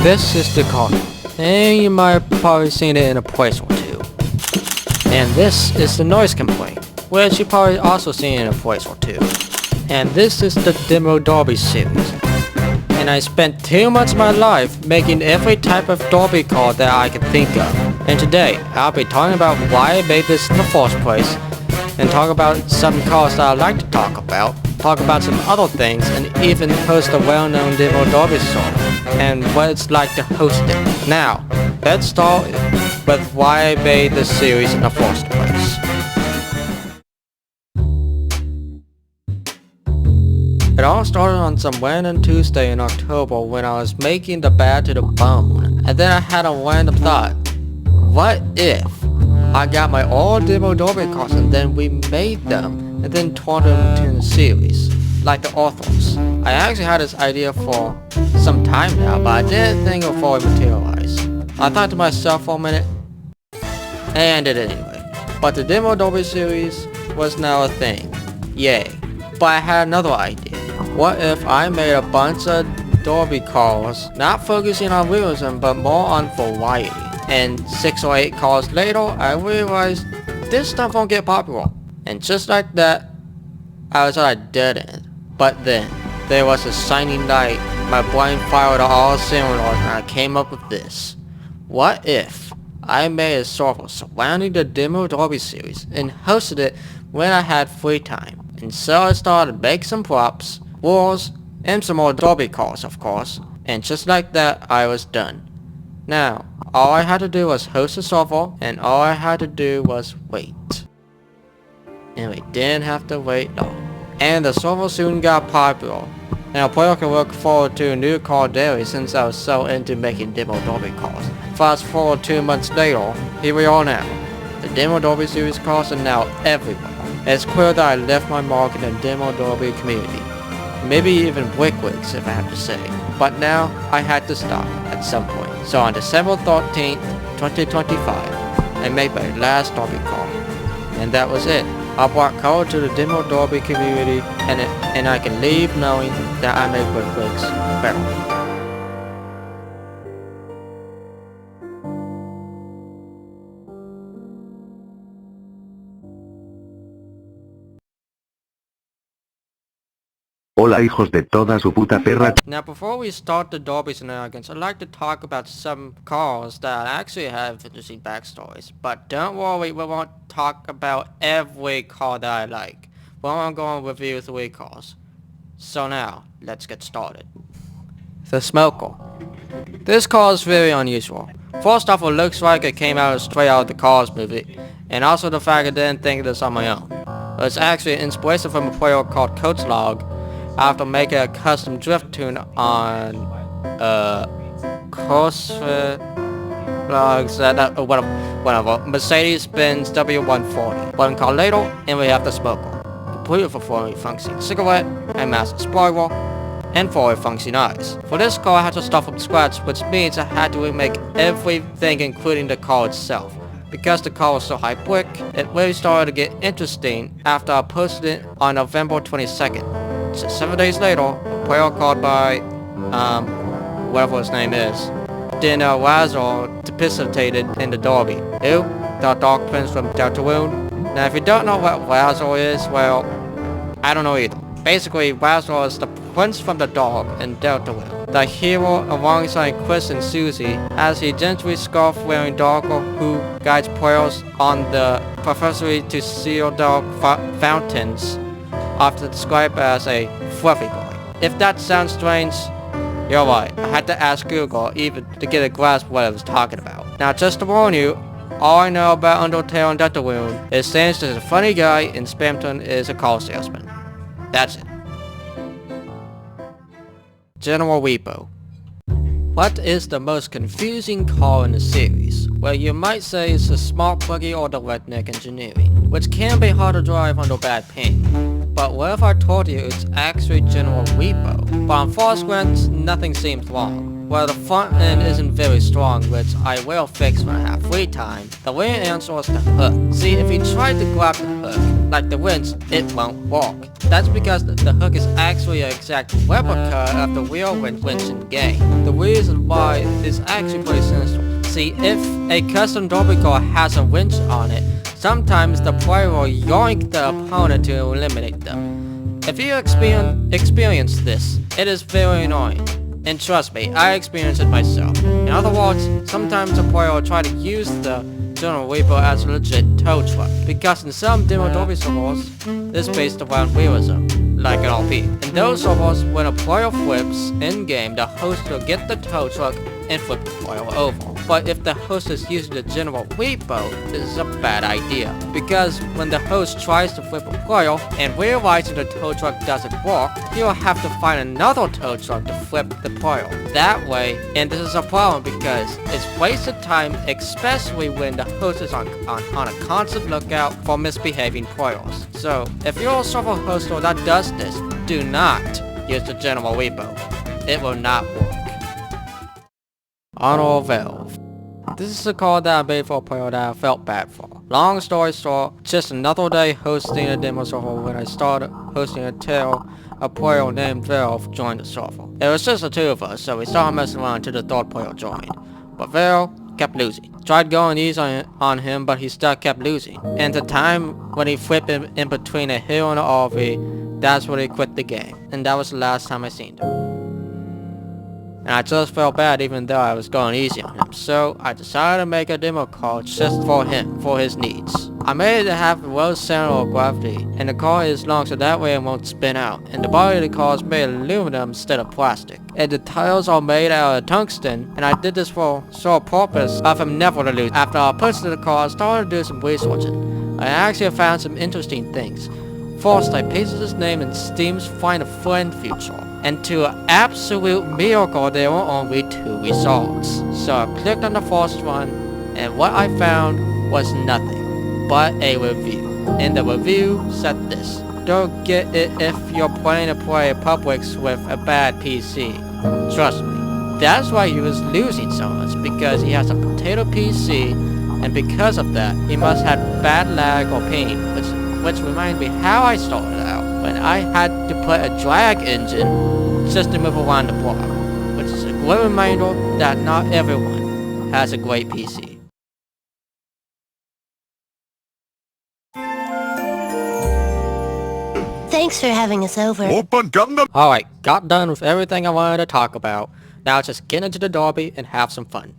This is the car, and you might have probably seen it in a place or two. And this is the noise complaint, which you probably also seen in a place or two. And this is the Demo Derby series. And I spent 2 months of my life making every type of derby car that I could think of. And today, I'll be talking about why I made this in the first place, and talk about some cars that I like to talk about some other things, and even host a well-known Demo Derby song, and what it's like to host it. Now, let's start with why I made this series in the first place. It all started on some random Tuesday in October when I was making the Bad to the Bone, and then I had a random thought. What if I got my old Demo Derby cars and then we made them and then turned them into a series, like the authors? I actually had this idea for some time now, but I didn't think it would fully materialize. I thought to myself for a minute, and did it anyway. But the Demo Derby series was now a thing. Yay. But I had another idea. What if I made a bunch of derby cars, not focusing on realism, but more on variety? And 6 or 8 cars later, I realized this stuff won't get popular. And just like that, I was at a dead end. But then, there was a shining light, my brain fired on all cylinders, and I came up with this. What if I made a circle surrounding the Demo Derby series and hosted it when I had free time? And so I started making some props, wheels, and some more derby cars, of course. And just like that, I was done. Now, all I had to do was host a server, and all I had to do was wait. And we didn't have to wait long. And the server soon got popular. And a player can look forward to a new car daily since I was so into making Demo Derby cars. Fast forward 2 months later, here we are now. The Demo Derby series cars are now everywhere. It's clear that I left my mark in the Demo Derby community. Maybe even Wickwigs, if I have to say. But now, I had to stop at some point. So on December 13th, 2025, I made my last derby car. And that was it. I brought color to the Demo Derby community, and I can leave knowing that I made Wickwigs better. Hola hijos de toda su puta perra. Now before we start the derby shenanigans, I'd like to talk about some cars that actually have interesting backstories. But don't worry, we won't talk about every car that I like. We're only going to review 3 cars. So now, let's get started. The Smoker. This car is very unusual. First off, it looks like it came out straight out of the Cars movie, and also the fact I didn't think of this on my own. It's actually an inspiration from a player called Coachlog, after making a custom drift tune on CrossFit Vlogs, whatever, Mercedes-Benz W140. One car later, and we have the Smoker, completely for fully functioning cigarette, and massive spoiler, and fully functioning eyes. For this car I had to start from scratch, which means I had to remake everything including the car itself. Because the car was so high brick, it really started to get interesting after I posted it on November 22nd. So 7 days later, a player called by, whatever his name is, Dino Razor participated in the derby. Who? The Dark Prince from Deltarune. Now if you don't know what Razor is, well, I don't know either. Basically, Razor is the prince from the dark in Deltarune. The hero alongside Chris and Susie, as he gently scarf-wearing Darker who guides players on the professory to seal dark fountains, often described as a fluffy boy. If that sounds strange, you're right. I had to ask Google even to get a grasp of what I was talking about. Now just to warn you, all I know about Undertale and Deltarune is Sans is a funny guy and Spamton is a car salesman. That's it. General Repo. What is the most confusing car in the series? Well, you might say it's the smart buggy or the redneck engineering, which can be hard to drive under bad paint. But what if I told you it's actually General Repo? But on first glance, nothing seems wrong. Well, the front end isn't very strong, which I will fix when I have free time. The real answer is the hook. See, if you try to grab the hook, like the winch, it won't work. That's because the hook is actually an exact replica of the real winch in the game. The reason why is actually pretty sinister. See, if a custom derby car has a winch on it, sometimes the player will yoink the opponent to eliminate them. If you experience this, it is very annoying. And trust me, I experienced it myself. In other words, sometimes a player will try to use the General Reaper as a legit tow truck, because in some demo derby servers, it's based around realism, like an RP. In those servers, when a player flips in-game, the host will get the tow truck and flip the player over. But if the host is using the General Repo, this is a bad idea, because when the host tries to flip a player and realizes the tow truck doesn't work, he'll have to find another tow truck to flip the player. That way, and this is a problem because it's wasted time, especially when the host is on a constant lookout for misbehaving players. So, if you're a server host that does this, do not use the General Repo. It will not work. Honor Valve. This is a call that I made for a player that I felt bad for. Long story short, just another day hosting a demo server when I started hosting until a player named Valve joined the server. It was just the two of us, so we started messing around until the third player joined. But Valve kept losing. Tried going easy on him, but he still kept losing. And the time when he flipped in between a hill and an RV, that's when he quit the game. And that was the last time I seen him. And I just felt bad even though I was going easy on him, so I decided to make a demo call just for him, for his needs. I made it to have a low center of gravity, and the car is long so that way it won't spin out, and the body of the car is made of aluminum instead of plastic. And the tires are made out of tungsten, and I did this for sole purpose of him never to lose. After I purchased the car, I started to do some researching. I actually found some interesting things. First, I pasted his name in Steam's Find a Friend feature. And to an absolute miracle, there were only 2 results. So I clicked on the first one, and what I found was nothing but a review. And the review said this: don't get it if you're planning to play Publix with a bad PC. Trust me, that's why he was losing so much, because he has a potato PC, and because of that, he must have bad lag or ping, which reminds me how I started out, when I had to put a drag engine just to move around the block, which is a great reminder that not everyone has a great PC. Thanks for having us over. Alright, got done with everything I wanted to talk about. Now just get into the derby and have some fun.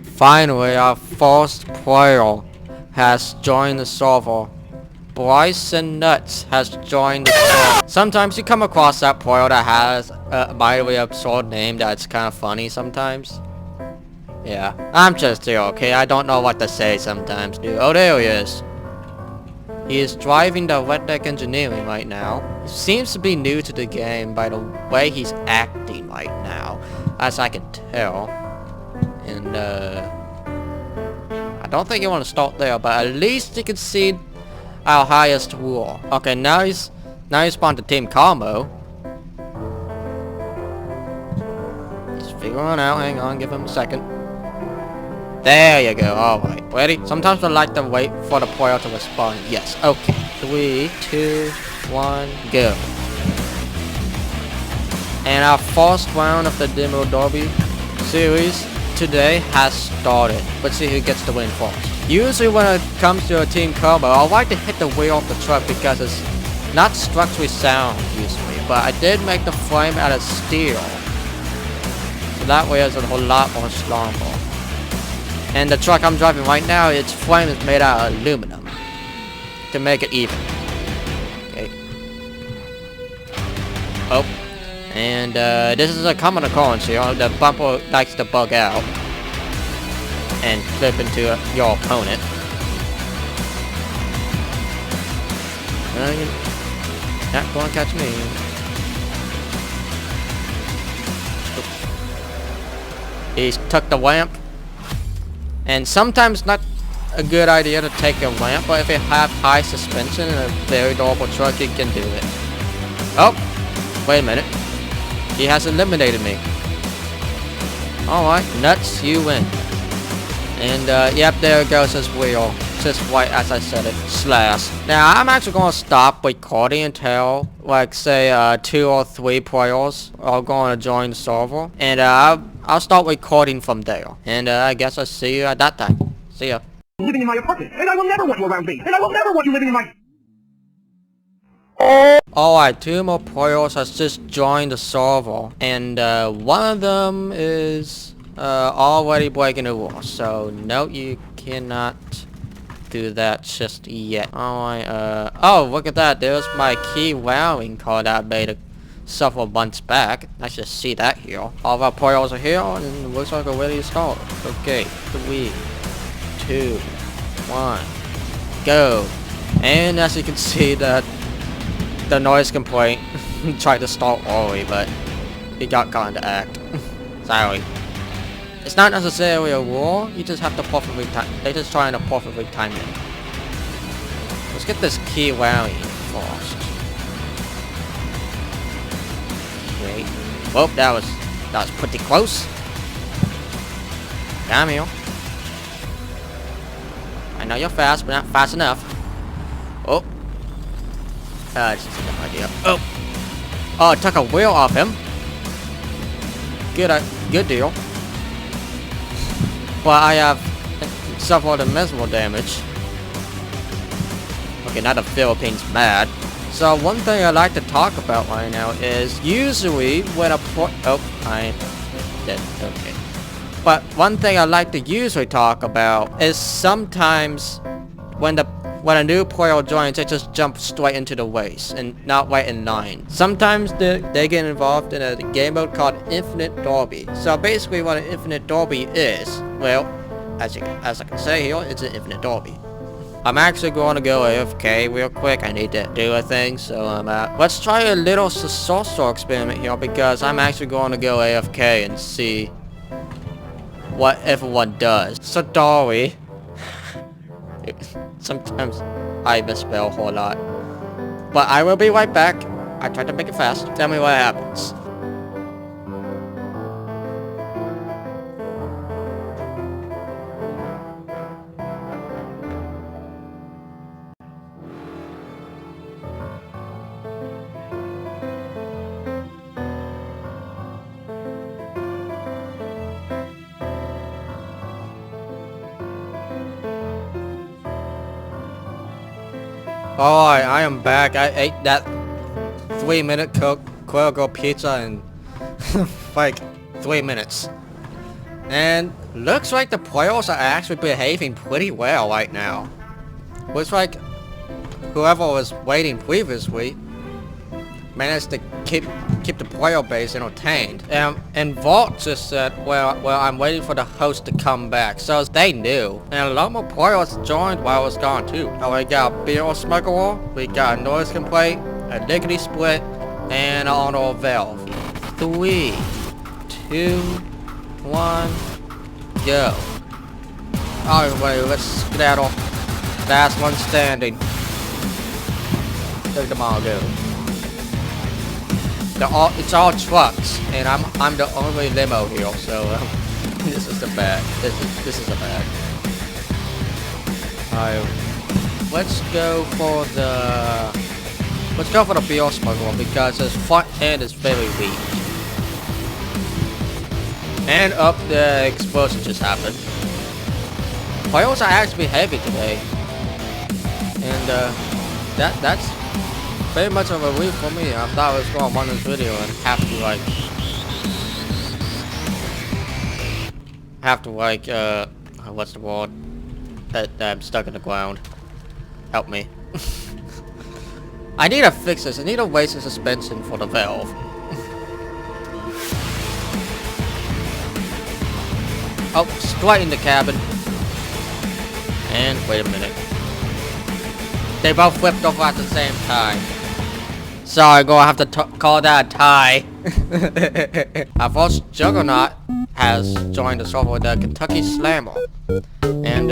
Finally, our first player has joined the server. Bryson Nuts has joined the server. Sometimes you come across that player that has a mildly absurd name that's kind of funny sometimes. Yeah, I'm just here, okay? I don't know what to say sometimes, dude. Oh, there he is. He is driving the Redneck Engineering right now. He seems to be new to the game by the way he's acting right now, as I can tell. And, I don't think you want to start there, but at least you can see our highest rule. Okay, now he's spawned to Team Carmo. He's figuring out, hang on, give him a second. There you go, alright. Ready? Sometimes I like to wait for the player to respond. Yes, okay. 3, 2, 1, go. And our first round of the Demo Derby series today has started. Let's see who gets the win first. Usually when it comes to a team combo, I like to hit the wheel of the truck because it's not structurally sound usually, but I did make the frame out of steel, so that way it's a whole lot more stronger. And the truck I'm driving right now, its frame is made out of aluminum to make it even. Okay. Oh. And this is a common occurrence here. The bumper likes to bug out and flip into your opponent. You're not going to catch me. He's took the ramp. And sometimes not a good idea to take a ramp, but if you have high suspension and a very durable truck, you can do it. Oh, wait a minute. He has eliminated me. Alright, Nuts, you win. And, yep, there goes his wheel. just right as I said it, slash. Now I'm actually gonna stop recording until like say 2 or 3 players are gonna join the server, and I'll start recording from there. And I guess I'll see you at that time. See ya. Living in my apartment, and I will never want you around me, and I will never want you living in my... Alright, 2 more players has just joined the server, and one of them is already breaking the rules, so no, you cannot do that just yet. Alright, oh, look at that, there's my key wowing card that I made several months back. I should see that here. All of our players are here, and it looks like we're ready to start. Okay, 3, 2, 1, go. And as you can see, that the noise complaint tried to start early, but it got caught in the act. Sorry. It's not necessarily a rule, you just have to perfectly time. They're just trying to perfectly time it. Let's get this key wowing first. Wait. Well, that was pretty close. Come here. I know you're fast, but not fast enough. Oh. This is a good idea. Oh. Oh, it took a wheel off him. Good deal. But I have suffered immeasurable damage. Okay, now the Philippines mad. So one thing I like to talk about right now is usually when a I did, okay. But one thing I like to usually talk about is sometimes when a new player joins, they just jump straight into the race and not wait in line. Sometimes they get involved in a game mode called Infinite Derby. So basically what an Infinite Derby is, well, as I can say here, it's an Infinite Derby. I'm actually going to go AFK real quick. I need to do a thing, so let's try a little social experiment here, because I'm actually going to go AFK and see what everyone does. So Dory. Sometimes I misspell a whole lot. But I will be right back. I tried to make it fast. Tell me what happens. Alright, I am back. I ate that 3-minute Quail Girl pizza in like 3 minutes. And looks like the players are actually behaving pretty well right now. Looks like whoever was waiting previously managed to keep the player base entertained. And Vault just said, well, I'm waiting for the host to come back. So they knew. And a lot more players joined while I was gone too. Oh, we got a beer smuggler, we got a noise complaint, a lickety split, and an auto valve. 3, 2, 1, go. Alright, let's skedaddle. Last one standing. Look at them all go. It's all trucks, and I'm the only limo here, so this is a bad. This is a bad. Let's go for the beer smuggler, because his front end is very weak. And up, the explosion just happened. Players are actually heavy today, and that's very much of a relief for me. I thought I was going to run this video and have to what's the word? That I'm stuck in the ground. Help me. I need to fix this. I need to raise the suspension for the valve. Oh, straight in the cabin. And wait a minute. They both flipped over at the same time. Sorry, gonna have to call that a tie. Our first Juggernaut has joined the server with the Kentucky Slammer. And,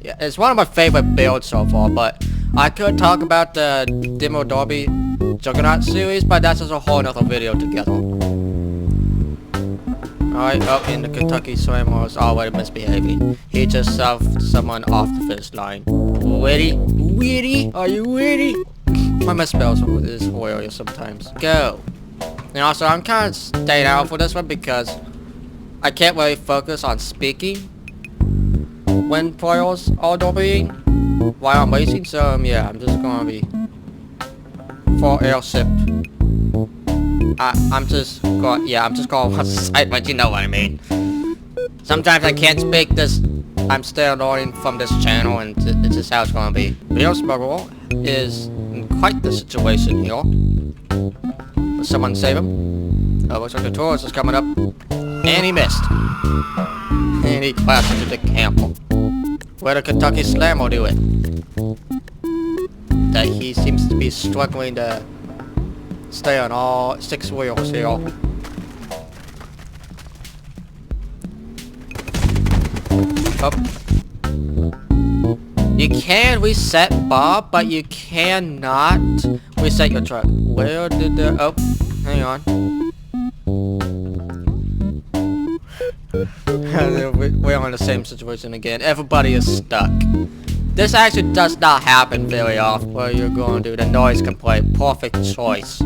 yeah, it's one of my favorite builds so far, but I could talk about the Demo Derby Juggernaut series, but that's just a whole nother video together. Alright, up in the Kentucky Slam was already misbehaving. He just shoved someone off the finish line. Ready? Ready? Are you ready? My misspells is hilarious sometimes. Go. And also, I'm kind of staying out for this one because I can't really focus on speaking when foils are doubling while I'm racing. So yeah, I'm just gonna be for airship. I'm just going on site, but you know what I mean. Sometimes I can't speak this. I'm still learning from this channel, and it's just how it's gonna be. Video Smuggle is in quite the situation here. Will someone save him? Oh, looks like the tourist is coming up. And he missed. And he crashed into the camper. Where the Kentucky Slam will do it. That he seems to be struggling to stay on all 6 wheels here. Up. You can reset Bob, but you cannot reset your truck. Where did the... Oh, hang on. We're on the same situation again. Everybody is stuck. This actually does not happen very often where you're going to do the noise complaint. Perfect choice.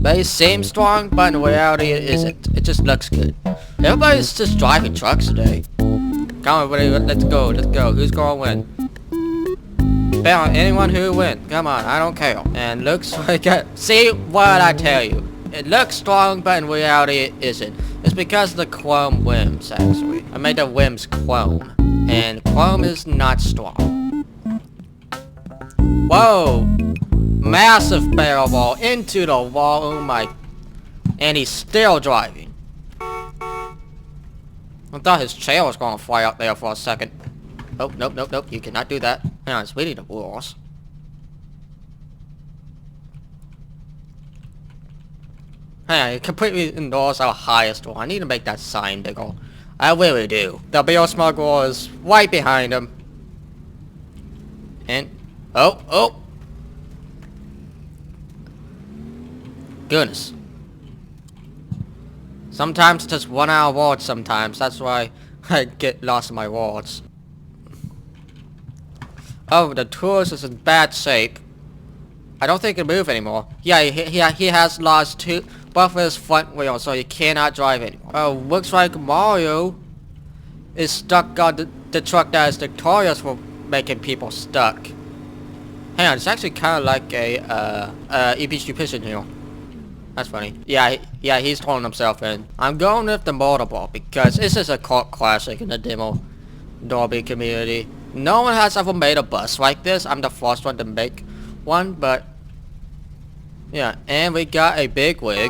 But it seems strong, but in reality it isn't. It just looks good. Everybody's just driving trucks today. Come on, everybody, let's go, let's go. Who's gonna win? Bet on anyone who win. Come on, I don't care. And looks like see what I tell you. It looks strong, but in reality it isn't. It's because of the chrome rims, actually. I made the rims chrome. And chrome is not strong. Whoa! Massive barrel ball into the wall, oh my. And he's still driving. I thought his chair was gonna fly out there for a second. Oh, nope, nope, nope, you cannot do that. Hang on, it's really the rules. Hang on, it completely ignores our highest one. I need to make that sign bigger. I really do. The Video Smuggler is right behind him. And... Oh! Goodness. Sometimes just 1 hour words sometimes. That's why I get lost in my words. Oh, the tourist is in bad shape. I don't think he can move anymore. Yeah, he has lost both of his front wheels, so he cannot drive anymore. Oh, looks like Mario is stuck on the truck that is notorious for making people stuck. Hang on, it's actually kind of like a EPG Piston here. That's funny. Yeah, he's throwing himself in. I'm going with the motorball because this is a cult classic in the demo derby community. No one has ever made a bus like this. I'm the first one to make one, but yeah. And we got a big wig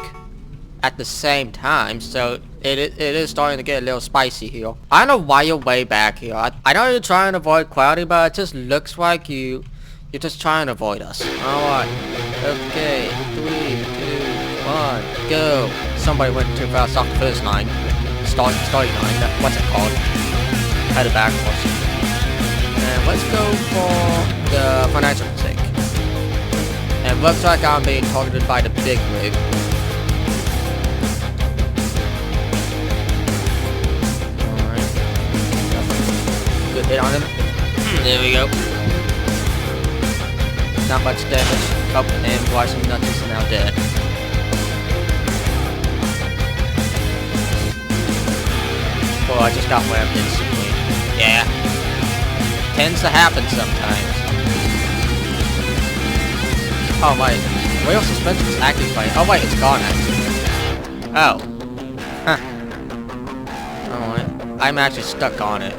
at the same time, so it is starting to get a little spicy here. I don't know why you're way back here. I know you're trying to avoid Cloudy, but it just looks like you're just trying to avoid us. Alright. Okay. 3, 2, 1, go. Somebody went too fast off the first line. Starting line. What's it called? Headed backwards. And let's go for the financial mistake. And it looks like I'm being targeted by the big wig. Alright. Good hit on him. There we go. Not much damage. Oh, and Bryson Nuts is now dead. Oh, I just got whammed instantly. Yeah. Tends to happen sometimes. Oh wait. Wheel suspension is acting funny. Oh wait, it's gone actually. Oh. Huh. Alright. I'm actually stuck on it.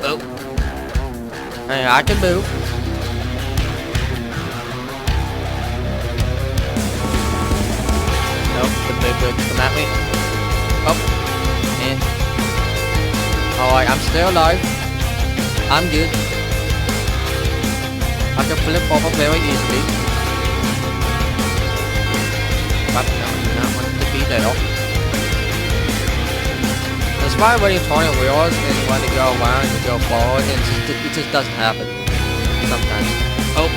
Oh. Hey, I can move. Nope, the big wig's come at me. Oh. And. Alright, I'm still alive. I'm good. I can flip over very easily. But no, I do not want to be there. That's why when you're turning wheels and you want to go around and go forward, it just doesn't happen. Sometimes. Oh.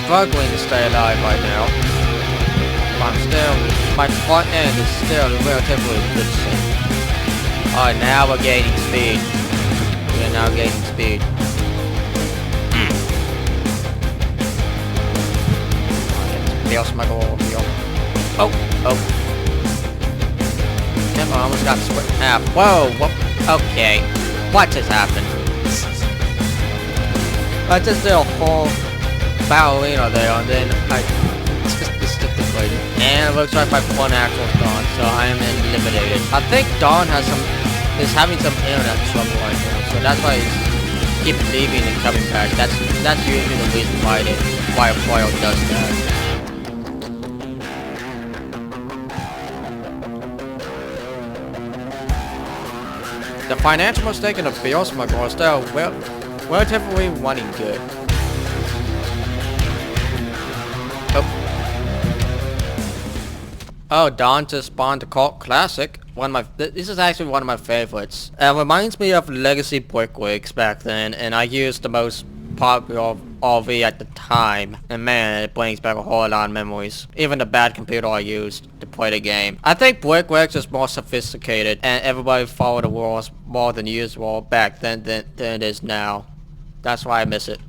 struggling to stay alive right now. But I'm still, my front end is still relatively in good shape. Alright, now we're gaining speed. We are now gaining speed. Feels my goal. Oh. Yep, I almost got split in half. Whoa. Okay. What just happened? I just did a whole ballerina there, and then I just deflated. And it looks like my one axle's gone, so I am eliminated. I think Don is having some internet trouble right now, so that's why he's keep leaving and coming back. That's usually the reason why a foil does that. The financial mistake in the Beer Smuggler is still relatively running good. Oh, Don just spawned a cult classic. This is actually one of my favorites. It reminds me of Legacy Brickworks back then, and I used the most popular RV at the time, and man, it brings back a whole lot of memories. Even the bad computer I used to play the game. I think Brickworks is more sophisticated, and everybody followed the rules more than usual back then than it is now. That's why I miss it.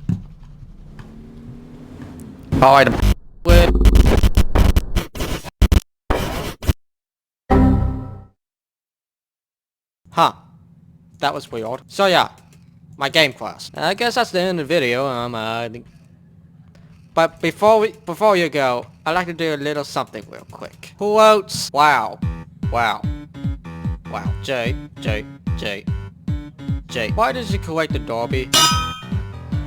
Alright, huh. That was weird. So yeah. My game class. I guess that's the end of the video. But before you go, I'd like to do a little something real quick. Quotes. Wow. Jay. Why did you collect the Derby?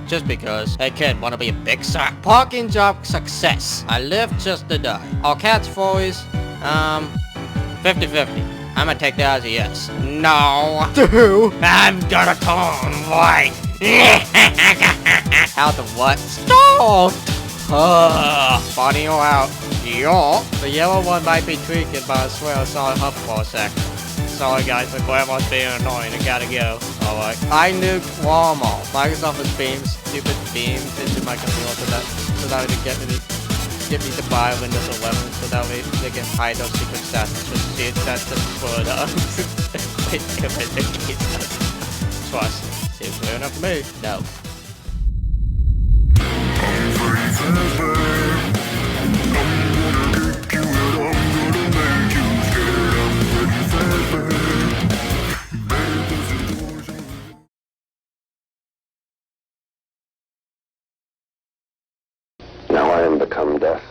Just because. Hey kid, wanna be a big sack? Parking job success. I live just to die. All cats fours. 50-50. I'm gonna take that as a yes. No. I'm gonna turn white. How the what? Stop. Funny or out. Yo. The yellow one might be tweaking, but I swear I saw it up for a sec. Sorry guys, the grandma's being annoying. I gotta go. Alright. I nuked Walmart. Microsoft has beamed stupid beams into my computer so that it can get me to buy Windows 11 so that way they can hide those secret stats. Just see that's the further. Trust. Seems clear enough to me. No. Now I am become death,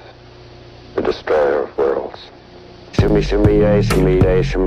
the destroyer of worlds. Shimmy, shimmy, yay, shimmy, yay, shimmy.